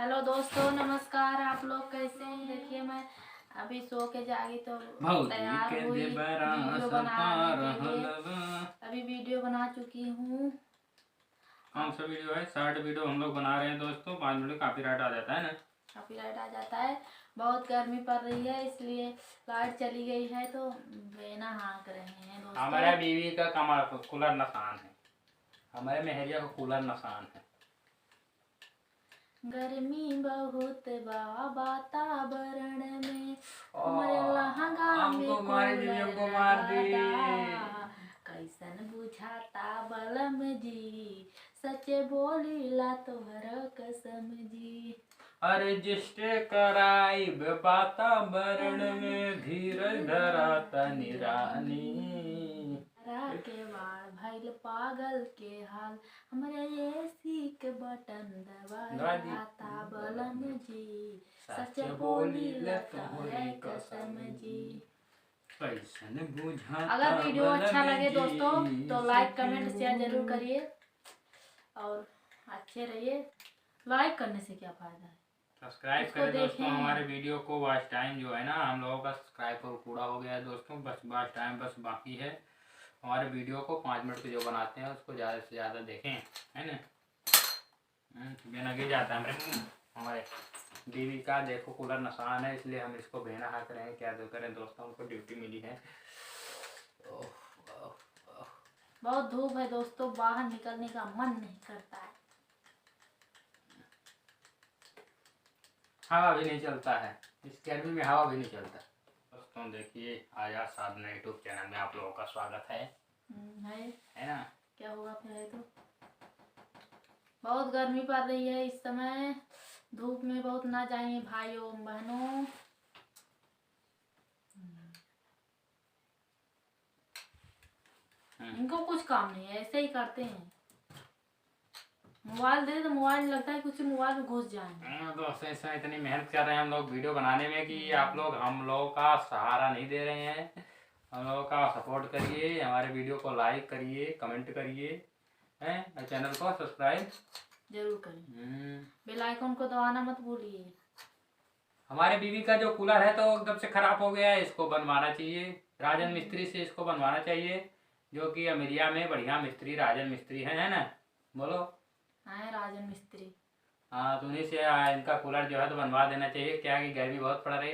Hello दोस्तों, नमस्कार। आप लोग कैसे हैं? देखिए, मैं अभी सो के जागी तो तैयार हुई वीडियो बनाने के लिए। अभी वीडियो बना चुकी हूँ। कौन सा वीडियो है? शॉर्ट वीडियो हम लोग बना रहे हैं दोस्तों। 5 मिनट कॉपीराइट आ जाता है ना। कॉपीराइट आ जाता है। बहुत गर्मी पड़ रही है, इसलिए लाइट चली गई है तो बेना हाँक रहे हैं दोस्तों। हमारे बीवी का कमर कूलर नसान है। हमारे मेहरिया का कूलर नसान है। गर्मी बहुत बा वातावरण में, हमारे लहंगा में कूलर लगा। कैसन बुझाता बलम जी, सचे बोलीला तोहर कसम जी। अरे कराई वातावरण में धीरज धरा तनी रानी। के वार भइल पागल के हाल, हमरे एसी के बटन दबाता बलम जी, सच बोलीला तोहरे कसम जी। कैसन बुझाता। अगर वीडियो अच्छा लगे दोस्तों तो लाइक कमेंट शेयर जरूर करिए और अच्छे रहिए। लाइक करने से क्या फायदा है? सब्सक्राइब करें दोस्तों हमारे वीडियो को। वॉच टाइम जो है ना, हम लोगों का सब्सक्राइब पूरा हो गया है दोस्तों। बस वॉच टाइम बस बाकी है। हमारे वीडियो को 5 मिनट के जो बनाते हैं उसको ज़्यादा से ज़्यादा देखें, है ना। बेना गिर जाता है हमारे बीवी का। देखो कूलर नसान है, इसलिए हम इसको बेना हाथ रहे हैं। क्या करें दोस्तों, उनको ड्यूटी मिली है। बहुत धूप है दोस्तों, बाहर निकलने का मन नहीं करता है। हवा भी नहीं चलता है, इस गर्मी में हवा भी नहीं चलता। दोस्तों देखिए, आजाद साधना यूट्यूब चैनल में आप लोगों का स्वागत है ना। क्या होगा फिर? है तो बहुत गर्मी पड़ रही है इस समय। धूप में बहुत ना जाइए भाइयों बहनों। इनको कुछ काम नहीं है, ऐसे ही करते हैं। मोबाइल दे तो मोबाइल लगता है कुछ मोबाइल में घुस जाएंगे। दोस्तों इसमें इतनी मेहनत कर रहे हैं हम लोग वीडियो बनाने में कि आप लोग हम लोग का सहारा नहीं दे रहे हैं। हम लोगों का सपोर्ट करिए, हमारे वीडियो को लाइक करिए, कमेंट करिए, हैं, और चैनल को सब्सक्राइब जरूर करिए। बेल आइकन को दबाना मत भूलिए। हमारे बीवी का जो कूलर है तो एकदम से खराब हो गया है, इसको बनवाना चाहिए। राजन मिस्त्री से इसको बनवाना चाहिए, जो कि अमेरिया में बढ़िया मिस्त्री राजन मिस्त्री है ना। बोलो। हाँ, राजन मिस्त्री। हाँ, तो उन्हीं से इनका कूलर जो है तो बनवा देना चाहिए। क्या कि गर्मी बहुत पड़ रही है।